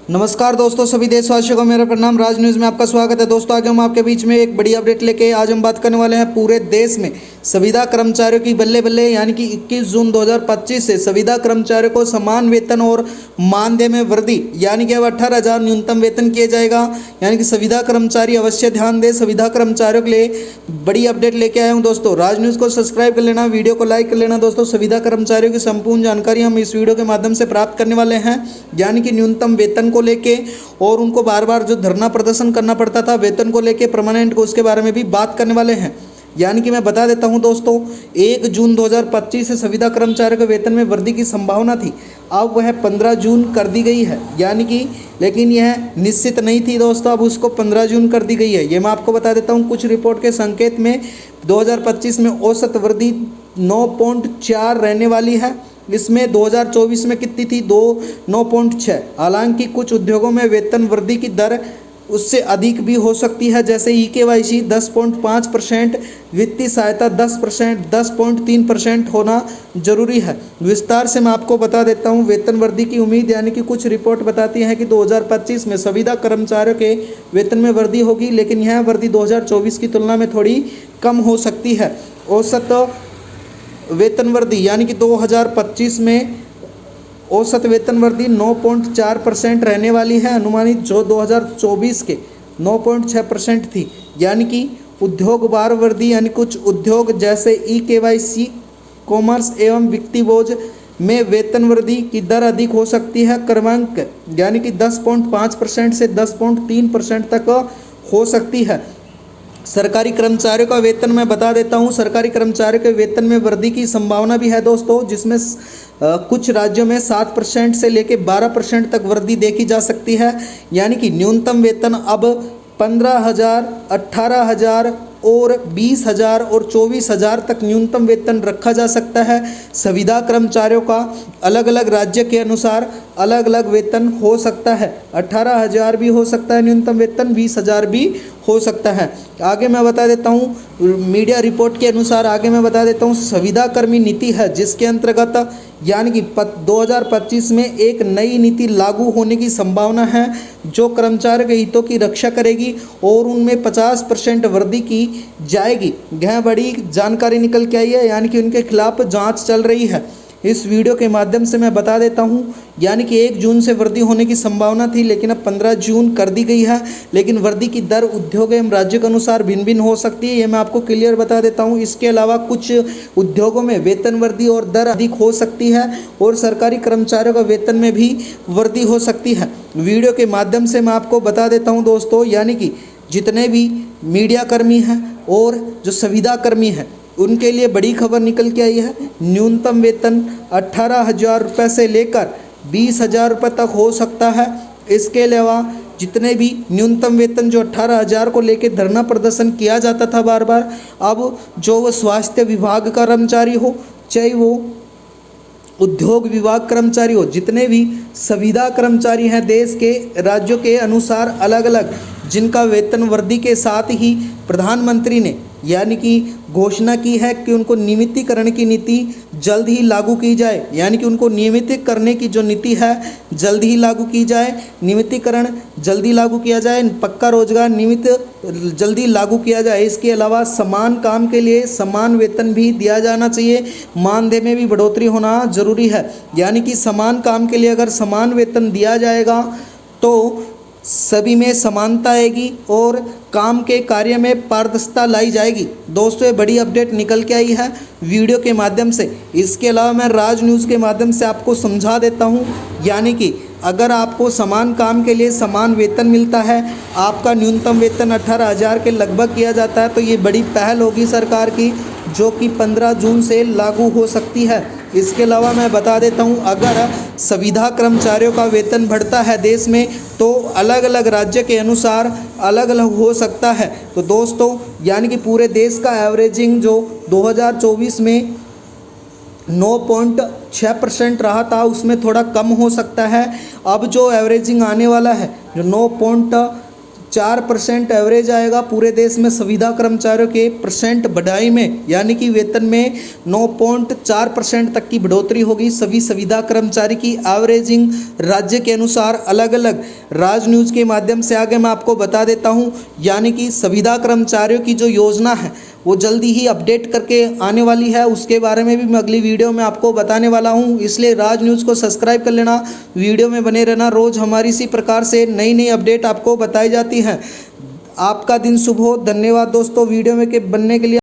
नमस्कार दोस्तों, सभी देशवासियों को मेरा प्रणाम। राज न्यूज़ में आपका स्वागत है। दोस्तों, आगे हम आपके बीच में एक बड़ी अपडेट लेके आज हम बात करने वाले हैं पूरे देश में संविदा कर्मचारियों की बल्ले बल्ले, यानी कि 21 जून 2025 से संविदा कर्मचारियों को समान वेतन और मानदेय में वृद्धि, यानी कि अब 18,000 न्यूनतम वेतन किया जाएगा। यानी कि संविदा कर्मचारी अवश्य ध्यान दें। संविदा कर्मचारियों के लिए बड़ी अपडेट लेके आया हूँ। दोस्तों, राज न्यूज़ को सब्सक्राइब कर लेना, वीडियो को लाइक कर लेना। दोस्तों, संविदा कर्मचारियों की संपूर्ण जानकारी हम इस वीडियो के माध्यम से प्राप्त करने वाले हैं, यानी कि न्यूनतम वेतन को लेके और उनको बार बार जो धरना प्रदर्शन करना पड़ता था वेतन को लेके परमानेंट को, उसके बारे में भी बात करने वाले हैं। यानी कि मैं बता देता हूं दोस्तों, 1 जून 2025 से संविदा कर्मचारियों के वेतन में वृद्धि की संभावना थी, अब वह 15 जून कर दी गई है। यानी कि लेकिन यह निश्चित नहीं थी दोस्तों, अब उसको 15 जून कर दी गई है। ये मैं आपको बता देता हूं। कुछ रिपोर्ट के संकेत में 2025 में औसत वृद्धि 9.4 रहने वाली है। इसमें 2024 में कितनी थी? 9.6। हालांकि कुछ उद्योगों में वेतन वृद्धि की दर उससे अधिक भी हो सकती है, जैसे EKYC 10.5%, वित्तीय सहायता 10%, 10.3% होना जरूरी है। विस्तार से मैं आपको बता देता हूं वेतन वृद्धि की उम्मीद, यानी कि कुछ रिपोर्ट बताती हैं कि 2025 में संविदा कर्मचारियों के वेतन में वृद्धि होगी, लेकिन यह वृद्धि 2024 की तुलना में थोड़ी कम हो सकती है। औसत वेतन वृद्धि, यानी कि 2025 में औसत वेतन वृद्धि 9.4% रहने वाली है, अनुमानित जो 2024 के 9.6% थी। यानी कि उद्योग वार वृद्धि, यानी कुछ उद्योग जैसे EKYC, कॉमर्स एवं वित्तीय बोझ में वेतन वृद्धि की दर अधिक हो सकती है, क्रमांक यानी कि 10.5% से 10.3% तक हो सकती है। सरकारी कर्मचारियों का वेतन मैं बता देता हूं। सरकारी कर्मचारियों के वेतन में वृद्धि की संभावना भी है दोस्तों, जिसमें कुछ राज्यों में 7% से लेकर 12% तक वृद्धि देखी जा सकती है। यानी कि न्यूनतम वेतन अब 15,000, 18,000 और 20,000 और 24,000 तक न्यूनतम वेतन रखा जा सकता है। संविदा कर्मचारियों का अलग अलग राज्य के अनुसार अलग अलग वेतन हो सकता है। 18,000 भी हो सकता है न्यूनतम वेतन, 20,000 भी हो सकता है। आगे मैं बता देता हूँ, मीडिया रिपोर्ट के अनुसार आगे मैं बता देता हूँ संविदा कर्मी नीति है, जिसके अंतर्गत यानी कि 2025 में एक नई नीति लागू होने की संभावना है, जो कर्मचारियों के हितों की रक्षा करेगी और उनमें 50% वृद्धि की जाएगी। यह बड़ी जानकारी निकल के आई है, यानी कि उनके खिलाफ जांच चल रही है। इस वीडियो के माध्यम से मैं बता देता हूं, यानी कि 1 जून से वृद्धि होने की संभावना थी, लेकिन अब 15 जून कर दी गई है। लेकिन वृद्धि की दर उद्योग एवं राज्य के अनुसार भिन्न भिन्न हो सकती है, ये मैं आपको क्लियर बता देता हूं। इसके अलावा कुछ उद्योगों में वेतन वृद्धि और दर अधिक हो सकती है और सरकारी कर्मचारियों का वेतन में भी वृद्धि हो सकती है। वीडियो के माध्यम से मैं आपको बता देता हूँ दोस्तों, यानी कि जितने भी मीडिया कर्मी हैं और जो संविदा कर्मी हैं, उनके लिए बड़ी खबर निकल के आई है। न्यूनतम वेतन 18,000 रुपये से लेकर 20,000 रुपये तक हो सकता है। इसके अलावा जितने भी न्यूनतम वेतन जो 18,000 को लेकर धरना प्रदर्शन किया जाता था बार बार, अब जो वो स्वास्थ्य विभाग का कर्मचारी हो, चाहे वो उद्योग विभाग कर्मचारी हो, जितने भी संविदा कर्मचारी हैं देश के राज्यों के अनुसार अलग अलग, जिनका वेतन वृद्धि के साथ ही प्रधानमंत्री ने यानी कि घोषणा की है कि उनको नियमितीकरण की नीति जल्द ही लागू की जाए। यानी कि उनको नियमित करने की जो नीति है जल्द ही लागू की जाए, नियमितीकरण जल्दी लागू किया जाए, पक्का रोजगार नियमित जल्दी लागू किया जाए। इसके अलावा समान काम के लिए समान वेतन भी दिया जाना चाहिए, मानदेय में भी बढ़ोतरी होना जरूरी है। यानी कि समान काम के लिए अगर समान वेतन दिया जाएगा तो सभी में समानता आएगी और काम के कार्य में पारदर्शिता लाई जाएगी। दोस्तों, ये बड़ी अपडेट निकल के आई है वीडियो के माध्यम से। इसके अलावा मैं राज न्यूज़ के माध्यम से आपको समझा देता हूँ, यानी कि अगर आपको समान काम के लिए समान वेतन मिलता है, आपका न्यूनतम वेतन 18,000 के लगभग किया जाता है, तो ये बड़ी पहल होगी सरकार की, जो कि 15 जून से लागू हो सकती है। इसके अलावा मैं बता देता हूं, अगर संविदा कर्मचारियों का वेतन बढ़ता है देश में, तो अलग अलग राज्य के अनुसार अलग अलग हो सकता है। तो दोस्तों, यानी कि पूरे देश का एवरेजिंग जो 2024 में 9.6% रहा था, उसमें थोड़ा कम हो सकता है। अब जो एवरेजिंग आने वाला है, जो 4% एवरेज आएगा पूरे देश में संविदा कर्मचारियों के परसेंट बढ़ाई में, यानी कि वेतन में 9.4% तक की बढ़ोतरी होगी। सभी संविदा कर्मचारी की एवरेजिंग राज्य के अनुसार अलग अलग राज न्यूज़ के माध्यम से आगे मैं आपको बता देता हूं। यानी कि संविदा कर्मचारियों की जो योजना है वो जल्दी ही अपडेट करके आने वाली है, उसके बारे में भी मैं अगली वीडियो में आपको बताने वाला हूं। इसलिए राज न्यूज़ को सब्सक्राइब कर लेना, वीडियो में बने रहना। रोज़ हमारी इसी प्रकार से नई नई अपडेट आपको बताई जाती है। आपका दिन शुभ हो। धन्यवाद दोस्तों वीडियो में के बनने के लिए।